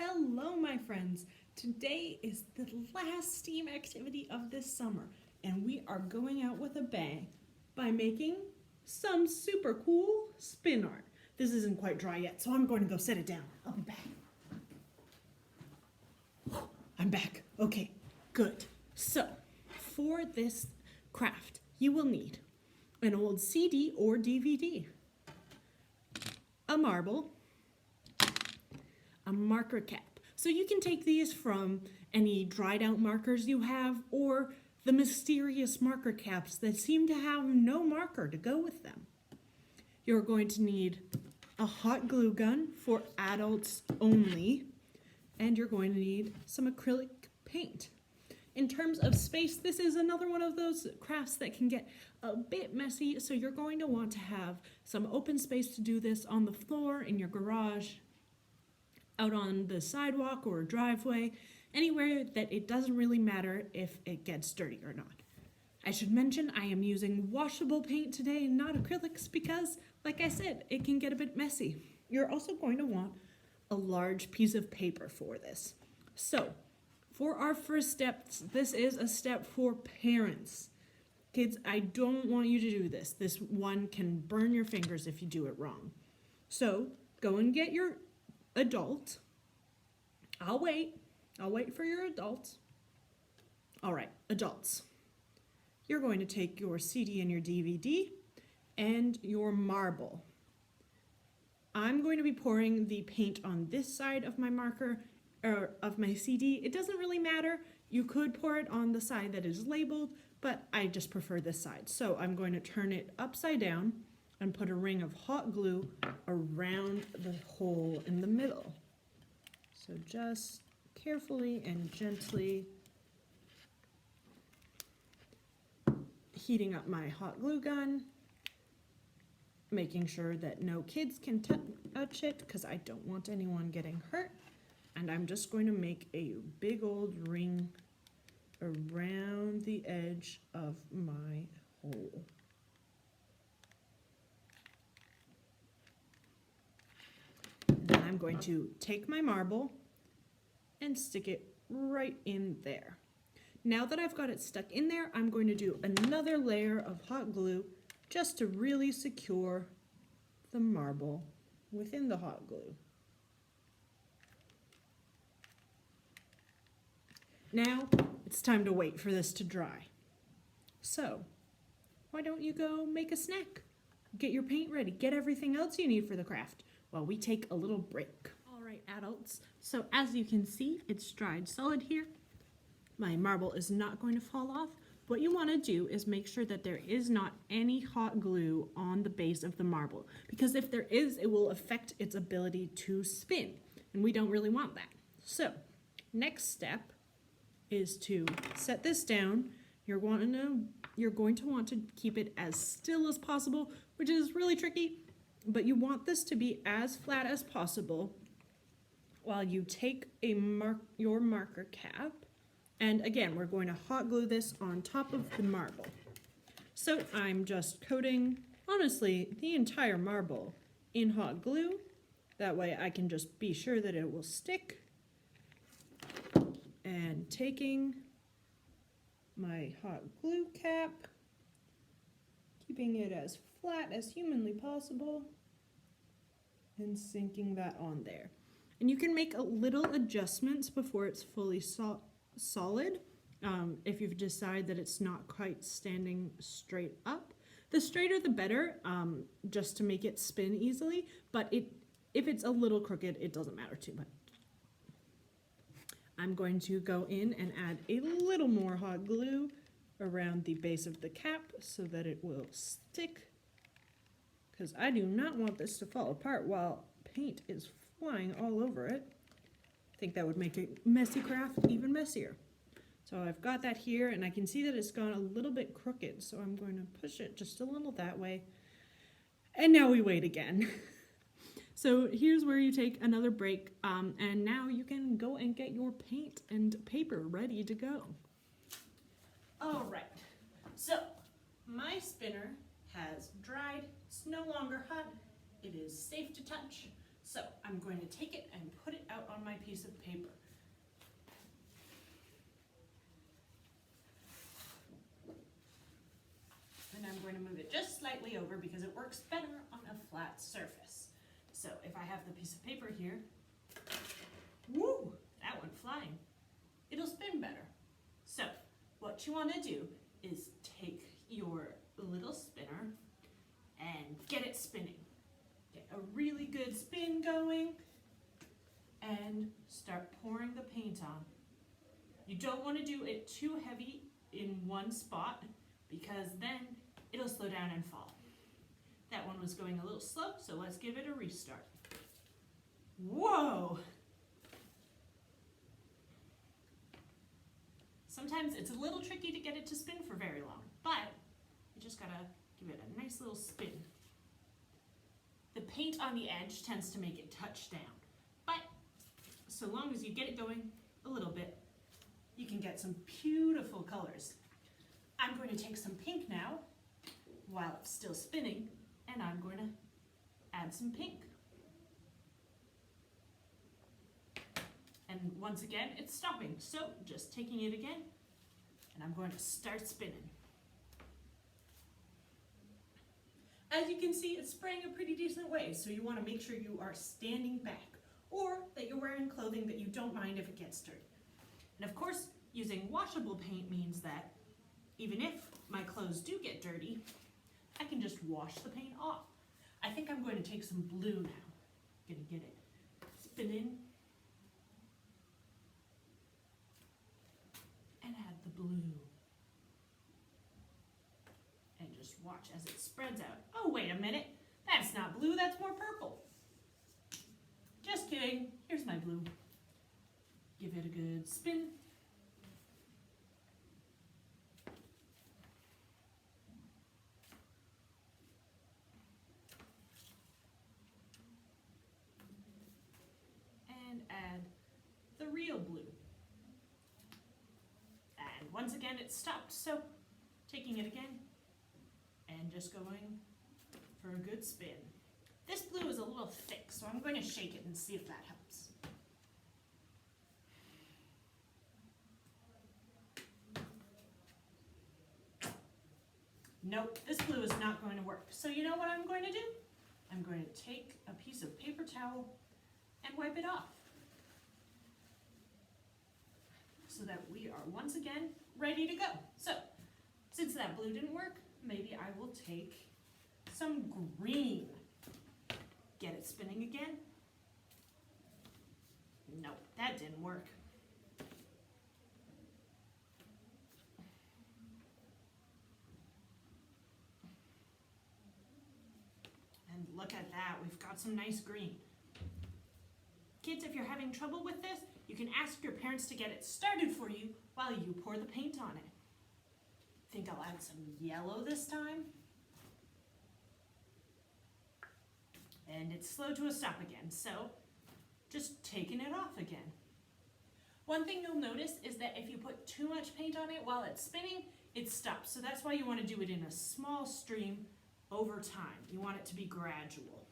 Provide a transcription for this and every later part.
Hello, my friends. Today is the last STEAM activity of this summer, and we are going out with a bang by making some super cool spin art. This isn't quite dry yet, so I'm going to go set it down. I'll be back. I'm back. Okay, good. So, for this craft, you will need an old CD or DVD, a marble, a marker cap. So you can take these from any dried out markers you have or the mysterious marker caps that seem to have no marker to go with them. You're going to need a hot glue gun for adults only, and you're going to need some acrylic paint. In terms of space, this is another one of those crafts that can get a bit messy, so you're going to want to have some open space to do this on the floor, in your garage, out on the sidewalk or driveway, anywhere that it doesn't really matter if it gets dirty or not. I should mention I am using washable paint today, not acrylics, because, like I said, it can get a bit messy. You're also going to want a large piece of paper for this. So, for our first steps, this is a step for parents. Kids, I don't want you to do this. This one can burn your fingers if you do it wrong. So, go and get your adult. I'll wait for your adults. All right, adults. You're going to take your CD and your DVD and your marble. I'm going to be pouring the paint on this side of my marker, or of my CD. It doesn't really matter. You could pour it on the side that is labeled, but I just prefer this side. So I'm going to turn it upside down and put a ring of hot glue around the hole in the middle. So just carefully and gently heating up my hot glue gun, making sure that no kids can touch it because I don't want anyone getting hurt. And I'm just going to make a big old ring around the edge of my hole. Then I'm going to take my marble and stick it right in there. Now that I've got it stuck in there, I'm going to do another layer of hot glue just to really secure the marble within the hot glue. Now it's time to wait for this to dry. So, why don't you go make a snack? Get your paint ready, get everything else you need for the craft while we take a little break. All right, adults, so as you can see, it's dried solid here. My marble is not going to fall off. What you want to do is make sure that there is not any hot glue on the base of the marble, because if there is, it will affect its ability to spin, and we don't really want that. So, next step is to set this down. You're going to want to keep it as still as possible, which is really tricky, but you want this to be as flat as possible while you take your marker cap. And again, we're going to hot glue this on top of the marble. So I'm just coating, honestly, the entire marble in hot glue. That way I can just be sure that it will stick. And taking my hot glue cap, keeping it as flat as humanly possible, and sinking that on there. And you can make a little adjustments before it's fully solid if you've decided that it's not quite standing straight up. The straighter the better, just to make it spin easily, but if it's a little crooked, it doesn't matter too much. I'm going to go in and add a little more hot glue around the base of the cap so that it will stick, because I do not want this to fall apart while paint is flying all over it. I think that would make a messy craft even messier. So I've got that here, and I can see that it's gone a little bit crooked, so I'm going to push it just a little that way. And now we wait again. So here's where you take another break, and now you can go and get your paint and paper ready to go. All right, so my spinner has dried. It's no longer hot. It is safe to touch. So I'm going to take it and put it out on on my piece of paper. And I'm going to move it just slightly over because it works better on a flat surface. So if I have the piece of paper here, woo, that went flying. It'll spin better. So what you want to do is take your little spinner and get it spinning. Get a really good spin going and start pouring the paint on. You don't want to do it too heavy in one spot because then it'll slow down and fall. That one was going a little slow, so let's give it a restart. Whoa! Sometimes it's a little tricky to get it to spin for very long, but you just gotta give it a nice little spin. The paint on the edge tends to make it touch down, but so long as you get it going a little bit, you can get some beautiful colors. I'm going to take some pink now while it's still spinning, and I'm going to add some pink. And once again, it's stopping, so just taking it again, and I'm going to start spinning. As you can see, it's spraying a pretty decent way, so you want to make sure you are standing back, or that you're wearing clothing that you don't mind if it gets dirty. And of course, using washable paint means that even if my clothes do get dirty, I can just wash the paint off. I think I'm going to take some blue now. Gonna get it spinning. And add the blue. And just watch as it spreads out. Oh, wait a minute. That's not blue, that's more purple. Just kidding. Here's my blue. Give it a good spin. And add the real blue. And once again, it stopped, so taking it again and just going for a good spin. This blue is a little thick, so I'm going to shake it and see if that helps. Nope, this blue is not going to work. So you know what I'm going to do? I'm going to take a piece of paper towel and wipe it off, so that we are once again ready to go. So, since that blue didn't work, maybe I will take some green. Get it spinning again. Nope, that didn't work. And look at that, we've got some nice green. Kids, if you're having trouble with this, you can ask your parents to get it started for you while you pour the paint on it. Think I'll add some yellow this time. And it's slow to a stop again, so just taking it off again. One thing you'll notice is that if you put too much paint on it while it's spinning, it stops. So that's why you want to do it in a small stream over time. You want it to be gradual.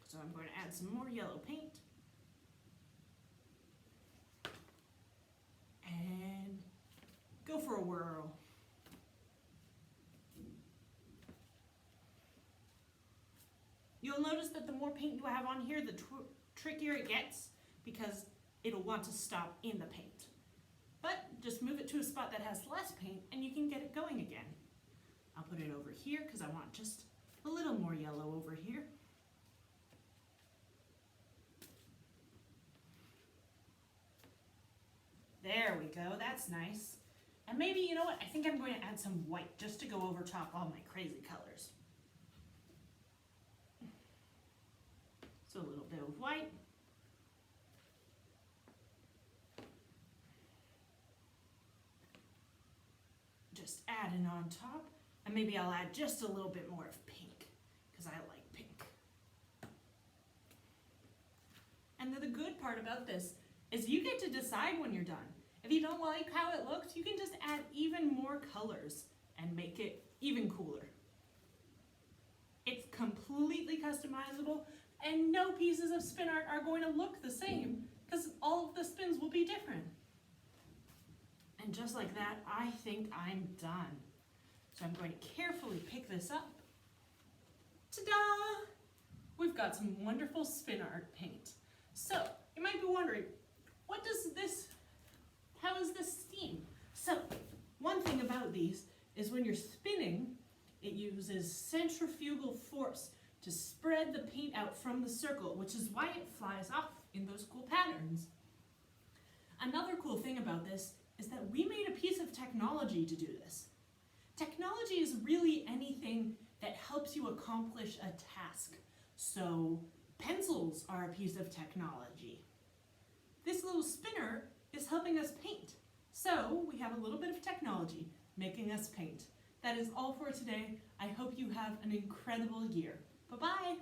So I'm going to add some more yellow paint. And go for a whirl. You'll notice that the more paint you have on here, the trickier it gets because it'll want to stop in the paint. But just move it to a spot that has less paint and you can get it going again. I'll put it over here because I want just a little more yellow over here. There we go, that's nice. And maybe, you know what, I think I'm going to add some white just to go over top all my crazy colors. So a little bit of white. Just adding on top. And maybe I'll add just a little bit more of pink, because I like pink. And the good part about this is you get to decide when you're done. If you don't like how it looks, you can just add even more colors and make it even cooler. It's completely customizable. And no pieces of spin art are going to look the same because all of the spins will be different. And just like that, I think I'm done. So I'm going to carefully pick this up. Ta-da! We've got some wonderful spin art paint. So you might be wondering, how is this steam? So one thing about these is when you're spinning, it uses centrifugal force to spread the paint out from the circle, which is why it flies off in those cool patterns. Another cool thing about this is that we made a piece of technology to do this. Technology is really anything that helps you accomplish a task. So pencils are a piece of technology. This little spinner is helping us paint. So we have a little bit of technology making us paint. That is all for today. I hope you have an incredible year. Bye-bye.